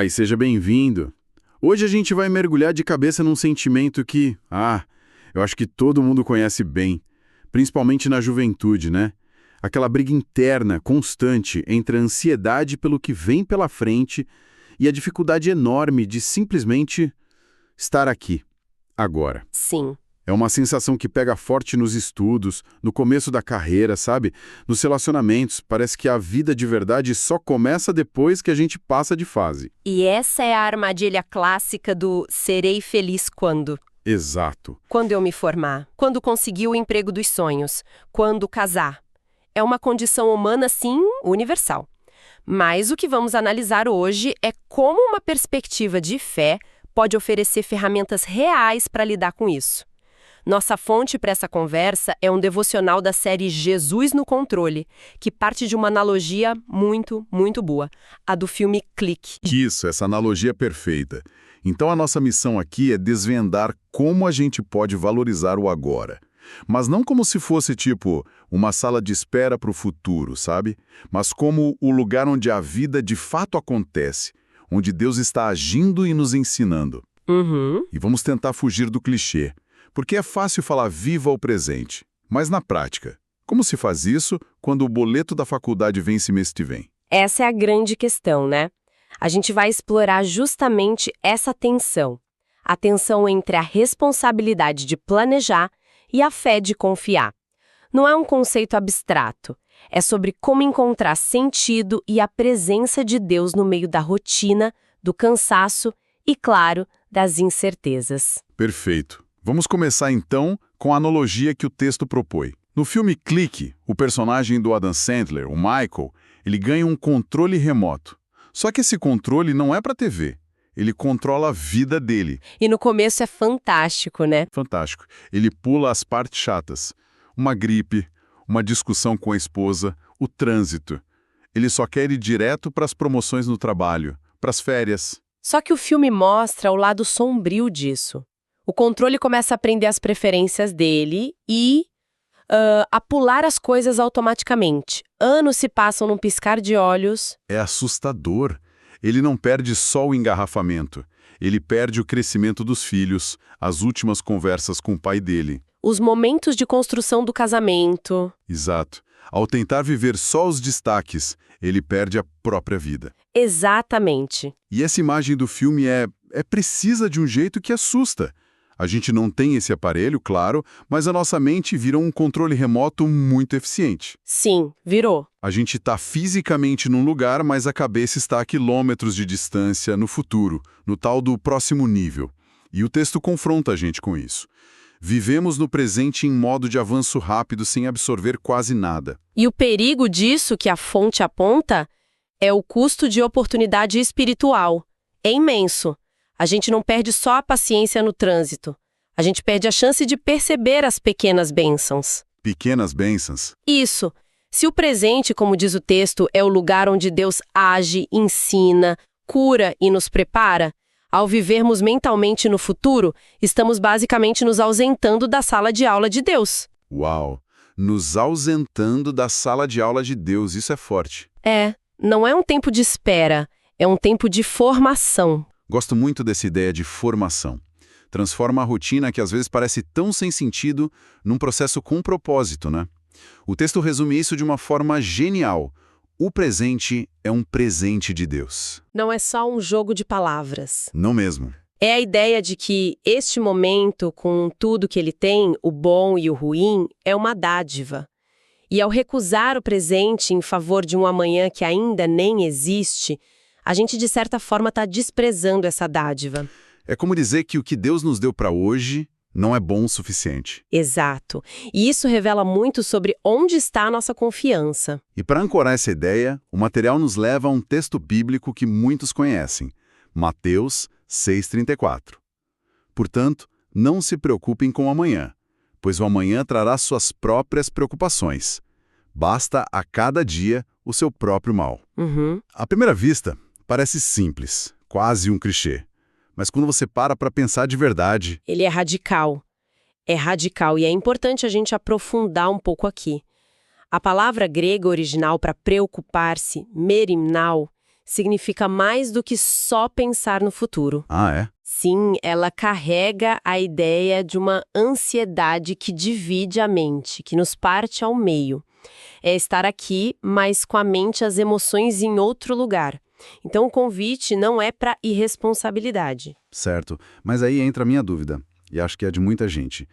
Olá e seja bem-vindo. Hoje a gente vai mergulhar de cabeça num sentimento que, eu acho que todo mundo conhece bem, principalmente na juventude, né? Aquela briga interna, constante, entre a ansiedade pelo que vem pela frente e a dificuldade enorme de simplesmente estar aqui, agora. Sim. É uma sensação que pega forte nos estudos, no começo da carreira, sabe? Nos relacionamentos, parece que a vida de verdade só começa depois que a gente passa de fase. E essa é a armadilha clássica do serei feliz quando? Exato. Quando eu me formar, quando conseguir o emprego dos sonhos, quando casar. É uma condição humana, sim, universal. Mas o que vamos analisar hoje é como uma perspectiva de fé pode oferecer ferramentas reais para lidar com isso. Nossa fonte para essa conversa é um devocional da série Jesus no Controle, que parte de uma analogia muito, muito boa, a do filme Clique. Isso, essa analogia é perfeita. Então a nossa missão aqui é desvendar como a gente pode valorizar o agora. Mas não como se fosse, tipo, uma sala de espera para o futuro, sabe? Mas como o lugar onde a vida de fato acontece, onde Deus está agindo e nos ensinando. E vamos tentar fugir do clichê. Porque é fácil falar viva o presente, mas na prática, como se faz isso quando o boleto da faculdade vence mês que vem? Essa é a grande questão, né? A gente vai explorar justamente essa tensão. A tensão entre a responsabilidade de planejar e a fé de confiar. Não é um conceito abstrato. É sobre como encontrar sentido e a presença de Deus no meio da rotina, do cansaço e, claro, das incertezas. Perfeito. Vamos começar então com a analogia que o texto propõe. No filme Clique, o personagem do Adam Sandler, o Michael, ele ganha um controle remoto. Só que esse controle não é para a TV. Ele controla a vida dele. E no começo é fantástico, né? Fantástico. Ele pula as partes chatas. Uma gripe, uma discussão com a esposa, o trânsito. Ele só quer ir direto para as promoções no trabalho, para as férias. Só que o filme mostra o lado sombrio disso. O controle começa a aprender as preferências dele e a pular as coisas automaticamente. Anos se passam num piscar de olhos. É assustador. Ele não perde só o engarrafamento. Ele perde o crescimento dos filhos, as últimas conversas com o pai dele. Os momentos de construção do casamento. Exato. Ao tentar viver só os destaques, ele perde a própria vida. Exatamente. E essa imagem do filme é precisa de um jeito que assusta. A gente não tem esse aparelho, claro, mas a nossa mente vira um controle remoto muito eficiente. Sim, virou. A gente está fisicamente num lugar, mas a cabeça está a quilômetros de distância no futuro, no tal do próximo nível. E o texto confronta a gente com isso. Vivemos no presente em modo de avanço rápido sem absorver quase nada. E o perigo disso que a fonte aponta é o custo de oportunidade espiritual. É imenso. A gente não perde só a paciência no trânsito. A gente perde a chance de perceber as pequenas bênçãos. Pequenas bênçãos? Isso. Se o presente, como diz o texto, é o lugar onde Deus age, ensina, cura e nos prepara, ao vivermos mentalmente no futuro, estamos basicamente nos ausentando da sala de aula de Deus. Uau! Nos ausentando da sala de aula de Deus, isso é forte. Não é um tempo de espera, é um tempo de formação. Gosto muito dessa ideia de formação. Transforma a rotina que às vezes parece tão sem sentido num processo com propósito, né? O texto resume isso de uma forma genial. O presente é um presente de Deus. Não é só um jogo de palavras. Não mesmo. É a ideia de que este momento, com tudo que ele tem, o bom e o ruim, é uma dádiva. E ao recusar o presente em favor de um amanhã que ainda nem existe, a gente, de certa forma, está desprezando essa dádiva. É como dizer que o que Deus nos deu para hoje não é bom o suficiente. Exato. E isso revela muito sobre onde está a nossa confiança. E para ancorar essa ideia, o material nos leva a um texto bíblico que muitos conhecem, Mateus 6,34. Portanto, não se preocupem com o amanhã, pois o amanhã trará suas próprias preocupações. Basta a cada dia o seu próprio mal. À primeira vista, parece simples, quase um clichê. Mas quando você para pensar de verdade... Ele é radical. É radical e é importante a gente aprofundar um pouco aqui. A palavra grega original para preocupar-se, merimnao, Significa mais do que só pensar no futuro. Ah, é? Sim, ela carrega a ideia de uma ansiedade que divide a mente, que nos parte ao meio. É estar aqui, mas com a mente e as emoções em outro lugar. Então, o convite não é para irresponsabilidade. Certo. Mas aí entra a minha dúvida, e acho que é de muita gente.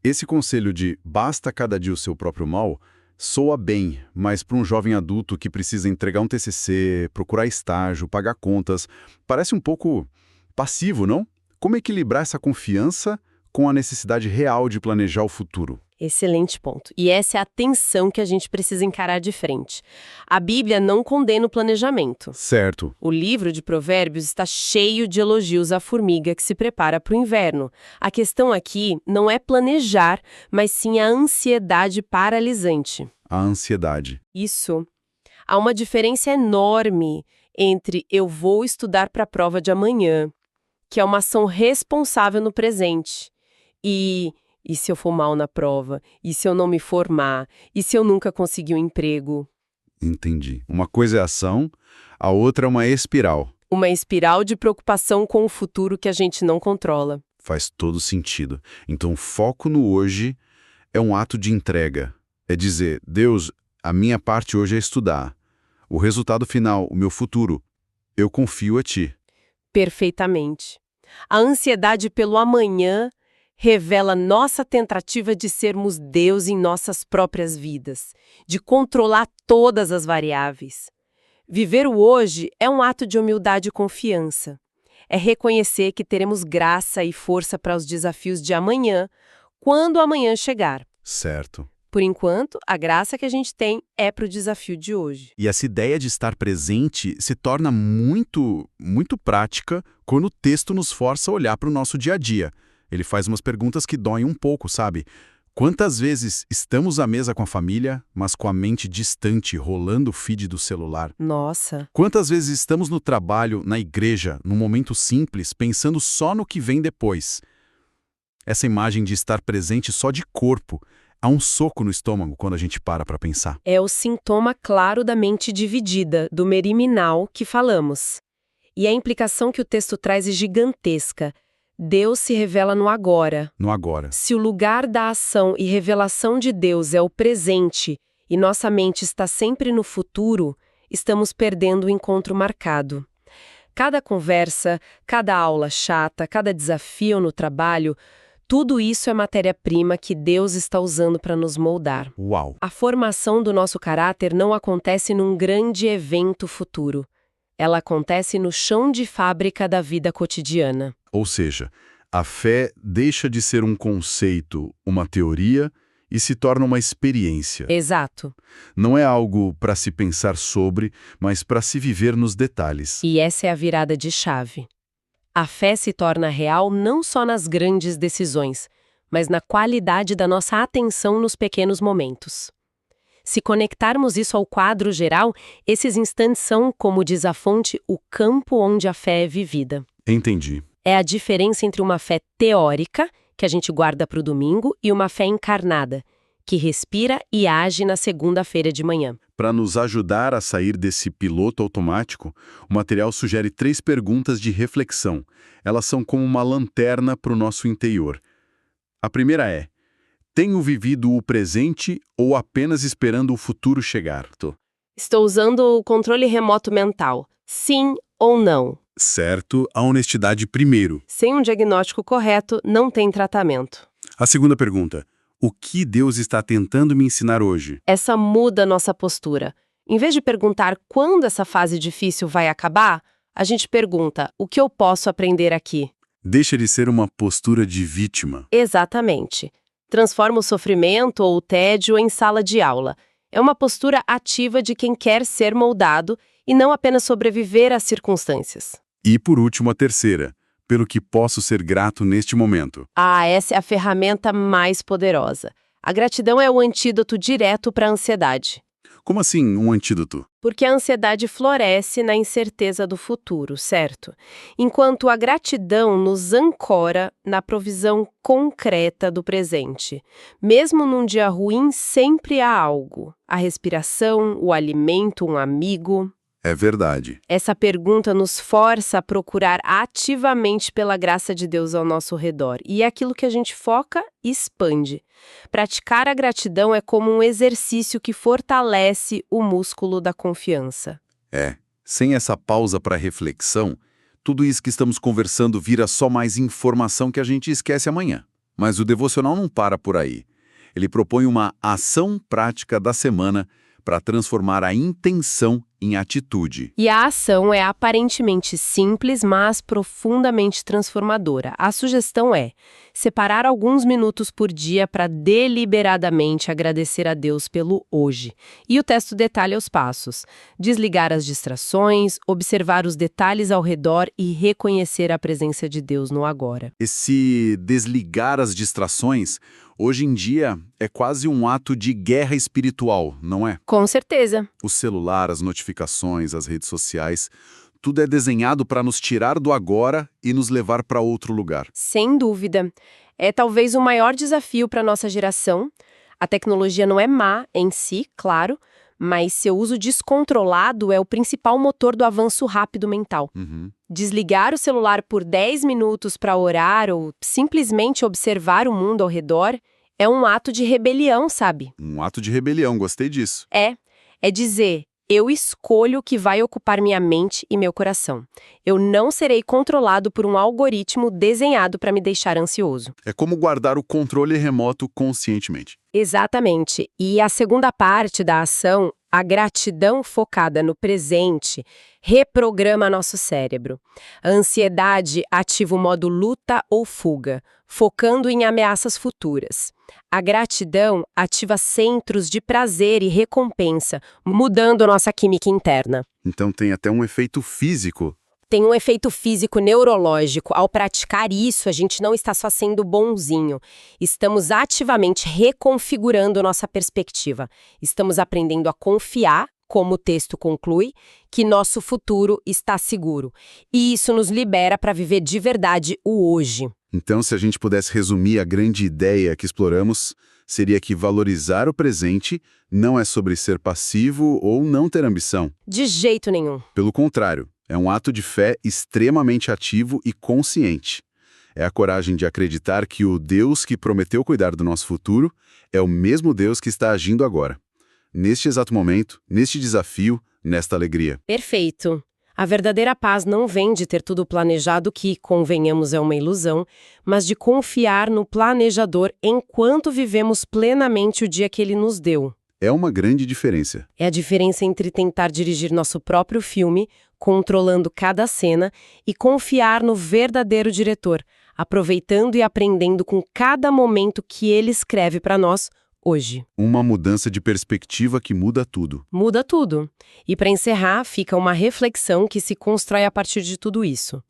Esse conselho de basta cada dia o seu próprio mal soa bem, mas para um jovem adulto que precisa entregar um TCC, procurar estágio, pagar contas, parece um pouco passivo, não? Como equilibrar essa confiança com a necessidade real de planejar o futuro? Excelente ponto. E essa é a tensão que a gente precisa encarar de frente. A Bíblia não condena o planejamento. Certo. O livro de Provérbios está cheio de elogios à formiga que se prepara para o inverno. A questão aqui não é planejar, mas sim a ansiedade paralisante. A ansiedade. Isso. Há uma diferença enorme entre eu vou estudar para a prova de amanhã, que é uma ação responsável no presente, e se eu for mal na prova? E se eu não me formar? E se eu nunca conseguir um emprego? Entendi. Uma coisa é ação, a outra é uma espiral. Uma espiral de preocupação com o futuro que a gente não controla. Faz todo sentido. Então, o foco no hoje é um ato de entrega. É dizer, Deus, a minha parte hoje é estudar. O resultado final, o meu futuro, eu confio a Ti. Perfeitamente. A ansiedade pelo amanhã revela nossa tentativa de sermos Deus em nossas próprias vidas, de controlar todas as variáveis. Viver o hoje é um ato de humildade e confiança. É reconhecer que teremos graça e força para os desafios de amanhã, quando o amanhã chegar. Certo. Por enquanto, a graça que a gente tem é para o desafio de hoje. E essa ideia de estar presente se torna muito prática quando o texto nos força a olhar para o nosso dia a dia. Ele faz umas perguntas que doem um pouco, sabe? Quantas vezes estamos à mesa com a família, mas com a mente distante, rolando o feed do celular? Nossa, Quantas vezes estamos no trabalho, na igreja, num momento simples, pensando só no que vem depois? Essa imagem de estar presente só de corpo há um soco no estômago quando a gente para pensar. é o sintoma claro da mente dividida, do meriminal que falamos. E a implicação que o texto traz é gigantesca. Deus se revela no agora. No agora. Se o lugar da ação e revelação de Deus é o presente e nossa mente está sempre no futuro, estamos perdendo o encontro marcado. Cada conversa, cada aula chata, cada desafio no trabalho, tudo isso é matéria-prima que Deus está usando para nos moldar. Uau! A formação do nosso caráter não acontece num grande evento futuro. Ela acontece no chão de fábrica da vida cotidiana. Ou seja, a fé deixa de ser um conceito, uma teoria, e se torna uma experiência. Exato. Não é algo para se pensar sobre, mas para se viver nos detalhes. E essa é a virada de chave. A fé se torna real não só nas grandes decisões, mas na qualidade da nossa atenção nos pequenos momentos. Se conectarmos isso ao quadro geral, esses instantes são, como diz a fonte, o campo onde a fé é vivida. Entendi. É a diferença entre uma fé teórica, que a gente guarda para o domingo, e uma fé encarnada, que respira e age na segunda-feira de manhã. Para nos ajudar a sair desse piloto automático, o material sugere 3 perguntas de reflexão. Elas são como uma lanterna para o nosso interior. A primeira é: tenho vivido o presente ou apenas esperando o futuro chegar? Estou usando o controle remoto mental. Sim ou não? Certo, a honestidade primeiro. Sem um diagnóstico correto, não tem tratamento. A segunda pergunta: o que Deus está tentando me ensinar hoje? Essa muda nossa postura. Em vez de perguntar quando essa fase difícil vai acabar, a gente pergunta: o que eu posso aprender aqui? Deixa de ser uma postura de vítima. Exatamente. Transforma o sofrimento ou o tédio em sala de aula. É uma postura ativa de quem quer ser moldado e não apenas sobreviver às circunstâncias. E por último, a terceira: pelo que posso ser grato neste momento. Essa é a ferramenta mais poderosa. A gratidão é o antídoto direto para a ansiedade. Como assim um antídoto? Porque a ansiedade floresce na incerteza do futuro, certo? Enquanto a gratidão nos ancora na provisão concreta do presente. Mesmo num dia ruim, sempre há algo. A respiração, o alimento, um amigo. É verdade. Essa pergunta nos força a procurar ativamente pela graça de Deus ao nosso redor. E é aquilo que a gente foca e expande. Praticar a gratidão é como um exercício que fortalece o músculo da confiança. Sem essa pausa para reflexão, tudo isso que estamos conversando vira só mais informação que a gente esquece amanhã. Mas o devocional não para por aí. Ele propõe uma ação prática da semana para transformar a intenção em atitude. E a ação é aparentemente simples, mas profundamente transformadora. A sugestão é separar alguns minutos por dia para deliberadamente agradecer a Deus pelo hoje. E o texto detalha os passos. Desligar as distrações, observar os detalhes ao redor e reconhecer a presença de Deus no agora. Esse desligar as distrações, hoje em dia, é quase um ato de guerra espiritual, não é? Com certeza. O celular, as notificações, as redes sociais, tudo é desenhado para nos tirar do agora e nos levar para outro lugar. Sem dúvida. É talvez o maior desafio para a nossa geração. A tecnologia não é má em si, claro, mas seu uso descontrolado é o principal motor do avanço rápido mental. Desligar o celular por 10 minutos para orar ou simplesmente observar o mundo ao redor é um ato de rebelião, sabe? Um ato de rebelião, gostei disso. É dizer, eu escolho o que vai ocupar minha mente e meu coração. Eu não serei controlado por um algoritmo desenhado para me deixar ansioso. É como guardar o controle remoto conscientemente. Exatamente. E a segunda parte da ação, a gratidão focada no presente, reprograma nosso cérebro. A ansiedade ativa o modo luta ou fuga, focando em ameaças futuras. A gratidão ativa centros de prazer e recompensa, mudando nossa química interna. Então tem até um efeito físico. Tem um efeito físico neurológico. Ao praticar isso, a gente não está só sendo bonzinho. Estamos ativamente reconfigurando nossa perspectiva. Estamos aprendendo a confiar, como o texto conclui, que nosso futuro está seguro. E isso nos libera para viver de verdade o hoje. Então, se a gente pudesse resumir a grande ideia que exploramos, seria que valorizar o presente não é sobre ser passivo ou não ter ambição. De jeito nenhum. Pelo contrário, é um ato de fé extremamente ativo e consciente. É a coragem de acreditar que o Deus que prometeu cuidar do nosso futuro é o mesmo Deus que está agindo agora. Neste exato momento, neste desafio, nesta alegria. Perfeito. A verdadeira paz não vem de ter tudo planejado, que, convenhamos, é uma ilusão, mas de confiar no planejador enquanto vivemos plenamente o dia que ele nos deu. É uma grande diferença. É a diferença entre tentar dirigir nosso próprio filme, controlando cada cena, e confiar no verdadeiro diretor, aproveitando e aprendendo com cada momento que ele escreve para nós hoje. Uma mudança de perspectiva que muda tudo. Muda tudo. E para encerrar, fica uma reflexão que se constrói a partir de tudo isso.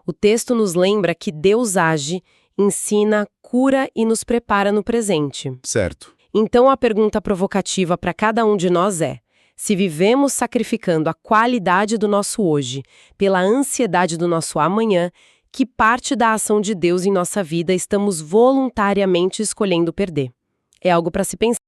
O texto nos lembra que Deus age, ensina, cura e nos prepara no presente. Certo. Então a pergunta provocativa para cada um de nós é: se vivemos sacrificando a qualidade do nosso hoje pela ansiedade do nosso amanhã, que parte da ação de Deus em nossa vida estamos voluntariamente escolhendo perder? É algo para se pensar.